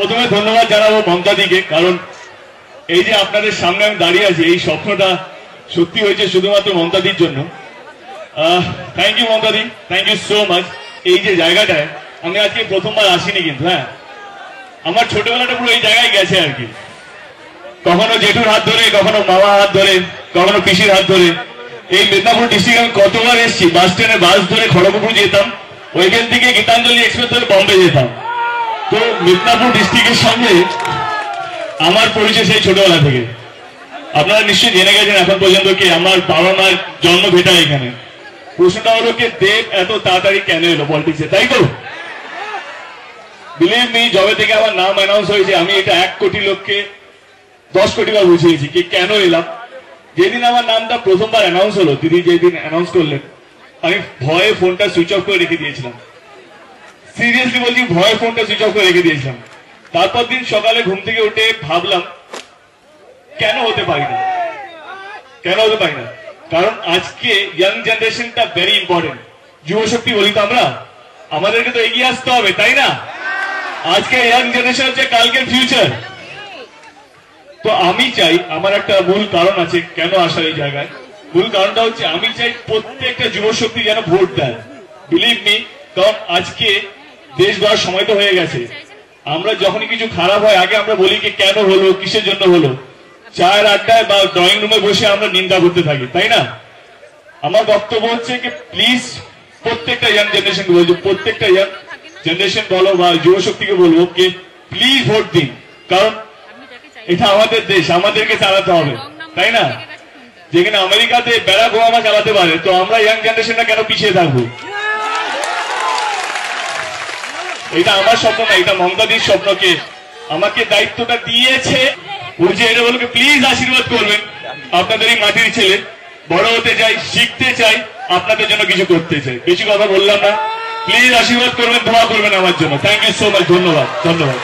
প্রথমে ধন্যবাদ জানাবো মমতাদিকে, কারণ এই যে আপনাদের সামনে আমি দাঁড়িয়ে আছি, এই স্বপ্নটা সত্যি হয়েছে শুধুমাত্র মমতাদির জন্য। থ্যাংক ইউ মমতাদি, থ্যাংক ইউ সো মাচ। এই যে জায়গাটায় আমি আজকে প্রথমবার আসিনি, কিন্তু হ্যাঁ আমার ছোটবেলাটা পুরো এই জায়গায় গেছে আর কি। কখনো জেঠুর হাত ধরে, কখনো মামা হাত ধরে, কখনো পিসির হাত ধরে। এই মেদিনীপুর ডিস্ট্রিক্ট আমি কতবার এসেছি, বাস স্ট্যান্ডে বাস ধরে খড়গপুর যেতাম, ওইখান থেকে গীতাঞ্জলি এক্সপ্রেস ধরে বম্বে যেতাম। তো মেদিনীপুর ডিস্ট্রিক্টের সঙ্গে আমার পরিচয় সেই ছোটবেলা থেকে। আপনারা নিশ্চয়ই জেনে গেছেন এখন পর্যন্ত কি আমার বাবা মার জন্ম ভেটা এখানে। প্রশ্নটা হলো কি দেব এত তাড়াতাড়ি কেন এলো পলিটিক্সে, তাই তো? বিলিভ মি, যবে থেকে আমার নাম অ্যানাউন্স হয়েছে আমি এটা 1 কোটি লোককে 10 কোটি বার বুঝিয়েছি কি কেন এলাম। যেদিন আমার নামটা প্রথমবার অ্যানাউন্স হলো, দিদি যেদিন অ্যানাউন্স করলেন, আমি ভয়ে ফোনটা সুইচ অফ করে রেখে দিয়েছিলাম। সিরিয়াসলি বলছি, ভয়ে ফোনটা সুইচ অফ করে রেখে দিয়েছিলাম। তারপর দিন সকালে ঘুম থেকে উঠে ভাবলাম কেন হতে পারি না, কেন হতে পারি না। কারণ আজকে ইয়াং জেনারেশনটা ভেরি ইম্পর্টেন্ট। যুবশক্তি বলি তো আমরা, আমাদেরকে তো এগিয়ে আসতে হবে, তাই না? আজকে ইয়াং জেনারেশন হচ্ছে কালকের ফিউচার। তো আমি চাই, আমার একটা মূল কারণ আছে কেন আসার এই জায়গায়। মূল কারণটা হচ্ছে আমি চাই প্রত্যেকটা যুবশক্তি যেন ভোট দেয়। বিলিভ মি, কারণ আজকে দেশ গড়ার সময় তো হয়ে গেছে। আমরা যখনই কিছু খারাপ হয় আগে আমরা বলি কি কেন হলো, কিসের জন্য হলো। চায়ের আড্ডায় বা ড্রয়িং রুমে বসে আমরা নিন্দা করতে থাকি, তাই না? আমার বক্তব্য হচ্ছে কি প্লিজ প্রত্যেকটা ইয়াং জেনারেশনকে বলবো, প্রত্যেকটা ইয়াং জেনারেশন বলো বা যুবশক্তিকে বলবো কি প্লিজ ভোট দিন। কারণ এটা আমাদের দেশ, আমাদেরকে চালাতে হবে, তাই না? যেখানে আমেরিকাতে ব্যারাক ওবামা চালাতে পারে, তো আমরা ইয়াং জেনারেশনটা কেন পিছিয়ে থাকবো? এটা আমার স্বপ্ন না, এটা মমতাদির স্বপ্নকে আমাকে দায়িত্বটা দিয়েছে। বলছে এটা বলবে প্লিজ আশীর্বাদ করবেন, আপনাদের এই মাটির ছেলে বড় হতে চাই, শিখতে চাই, আপনাদের জন্য কিছু করতে চাই। বেশি কথা বললাম না, প্লিজ আশীর্বাদ করবেন, দোয়া করবেন আমার জন্য। থ্যাংক ইউ সো মাচ, ধন্যবাদ, ধন্যবাদ।